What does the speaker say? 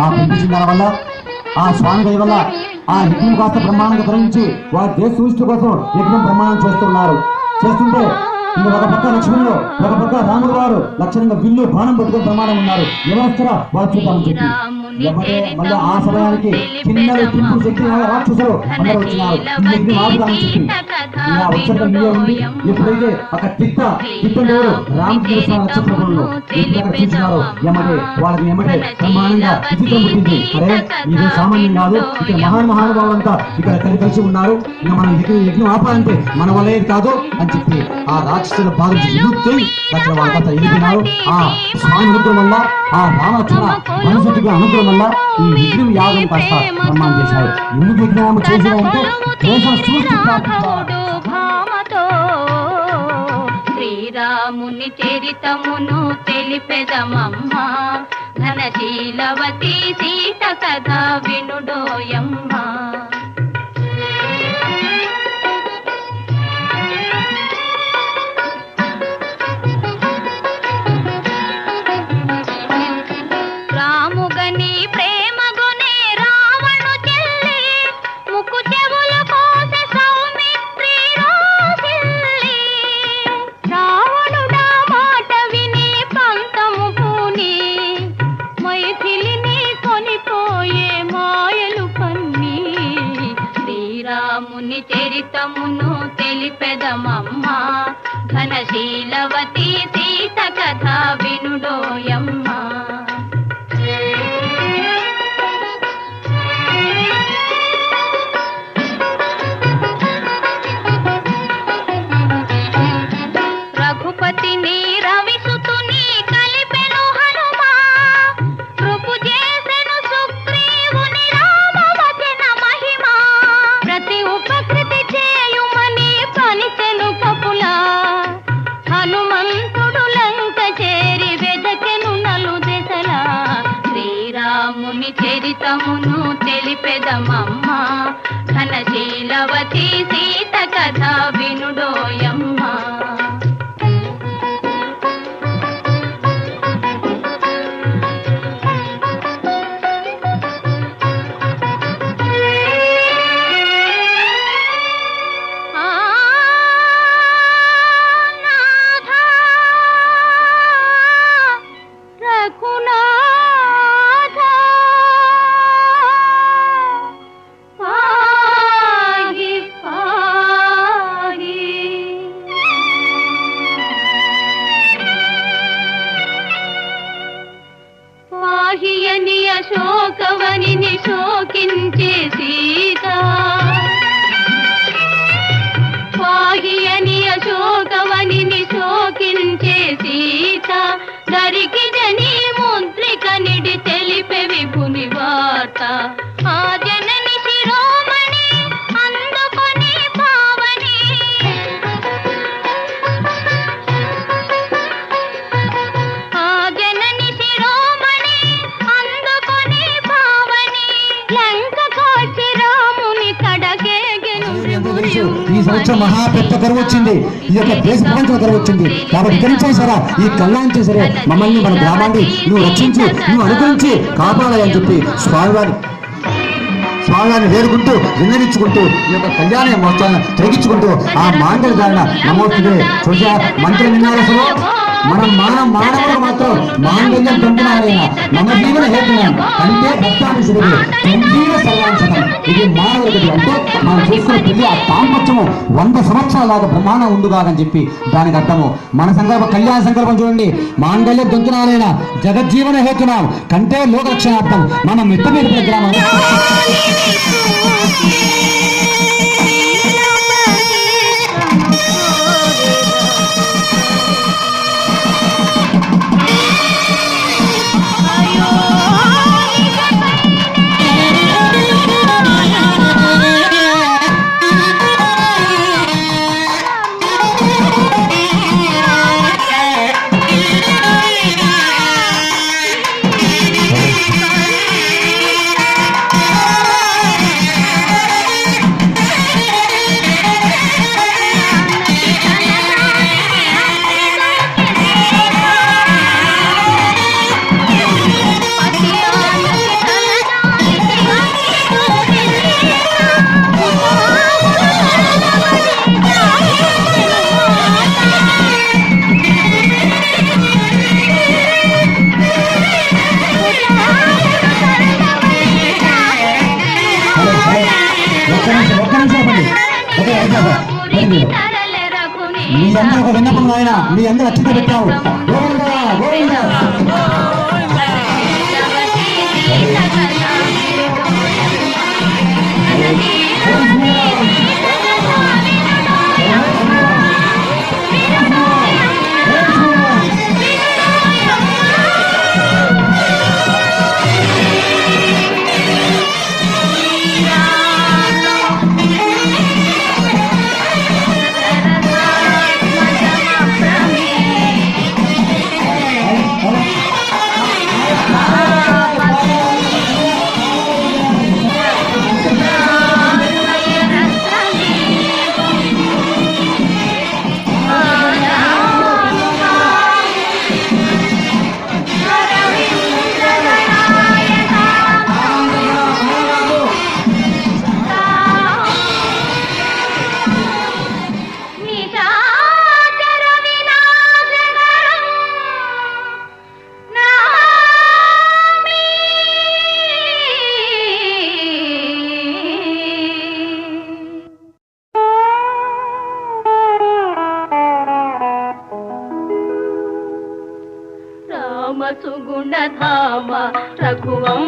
ఆ పింఛిందాల వల్ల ఆ స్వామి దయ వల్ల ఆ యజ్ఞం కాస్త బ్రహ్మాండంగా తొలగించి వారి దేశ సృష్టి కోసం యజ్ఞం బ్రహ్మాండం చేస్తున్నారు. చేస్తుంటే ఇంకా ఒక పక్క లక్ష్మణుడు, ఒక పక్క రాముడు వారు లక్షణంగా విల్లు బాణం పట్టుకుని ప్రమాణం ఉన్నారు. ఎవరొస్తారా వాళ్ళు చూద్దామని చెప్పి ఎవరే మళ్ళీ ఆ సమయానికి చిన్నలు తింపు శక్తి రాక్షసులు అందరూ వచ్చినారు. ఈ యజ్ఞం ఆపుదామని చెప్పి ఇలా వచ్చేట ఉంది. ఎప్పుడైతే ఒక తిట్టండేవారు రామకృష్ణ నక్షత్రంలో ఎప్పుడైనా చూసినారో ఎమ్మటే వాళ్ళకి ఎమ్మటే బ్రహ్మాండంగా విచిత్రం పుట్టింది. అరే ఇది సామాన్యం కాదు, ఇక్కడ మహానుభావులంతా ఇక్కడ కలిసి ఉన్నారు. ఇంకా మనం యజ్ఞం ఆపాలంటే మన వల్ల కాదు అని చెప్పి ఆ రాక్షసుల బాధ ఎదుగుతూ అక్కడ వాళ్ళంతా ఎదిగినారు. ఆ స్వామి అనుగ్రహం వల్ల ఆ రామలక్ష్మణ మనసుగా అనుగ్రహం వల్ల ఈ యజ్ఞం యాగం కాస్త బ్రహ్మాండం చేశారు. ఎందుకు యజ్ఞం చేశారంటే దేశం సృష్టి శ్రీరాముని చరితమును తెలిపెదమమ్మ, ఘనశీలవతి సీత కథ వినుడోయమ్మ. రాముగని ప్రేమగునే రావణు చెల్లి, ముక్కు చెవులు కోసె సౌమిత్రి రోసిల్లి. రావణుడా మాట విని పంతము పూని, మైథిలిని కొనిపోయే మాయలు పన్ని. శ్రీరాముని చరితమును తెలిపెదమమ్మ, ఘనశీలవతి సీత కథ వినుడోయమ్మ. రఘుపతిని రవిసుతుని కలిపెను హనుమా, కృపు చేసెను సుగ్రీవుని రామవచన మహిమా. ప్రతి ఉపకృతి చేయుమని పనిచెను కపులా, హనుమంతుడు లంక చేరి వెదకెను నలు దెసలా. శ్రీరాముని చరితమును తెలిపెదమమ్మ, ఘనశీలవతి సీత కథ వినుడోయమ్మ. శోకవనిని శోకించే సీత, పాహియని అశోకవనిని శోకించే సీత. దరికి జని ముద్రిక నిడి తెలిపే విభుని వార్త, ఆ జనని శిరోమణి అందుకొని పావని. ఆ జనని శిరోమణి అందుకొని పావని, లంక కోచి రాముని కడగేగెను. ఈ సంవత్సరం మహా పెద్ద కరువు వచ్చింది, ఈ యొక్క దేశ ప్రపంచం కరువు వచ్చింది. కాబట్టి ఇక్కడించేసారా ఈ కళ్యాణం చేసరే మమ్మల్ని మన గ్రామాన్ని నువ్వు రక్షించి నువ్వు అనుగ్రహించి కాపాడాలని చెప్పి స్వామివారిని వేడుకుంటూ విన్నవించుకుంటూ ఈ యొక్క కళ్యాణ మహోత్సవాన్ని తొలగించుకుంటూ ఆ మాండలి ధారణ నమోస్తుంది. చూసా మంత్రి విన్నారసలు మనం మానవులకు మాత్రం మాంగళ్యం పెంపునారైనా మన జీవన హేతునం అంటే భక్తానుసుడికి గంభీర సర్వాంశనం. ఇది మానవుడికి అంటే మనం చేసుకునే పెళ్లి ఆ తాంపత్యము 100 సంవత్సరాలాగా బ్రహ్మాండం ఉండుగాదని చెప్పి దానికి అర్థము. మన కళ్యాణ సంకల్పం చూడండి, మాంగళ్య దొంతునారైనా జగజ్జీవన హేతునాం కంటే లోకరక్షణార్థం మనం మిత్తమీద గ్రామం. ఒక్క నిమిషం ఆపండి. ఒకే మీ అందరూ ఒక విన్నపం నాయన, మీ అందరూ అచ్చిత పెట్టావు. గోవిందా గోవిందా. రామ సుగుణధామ రఘువం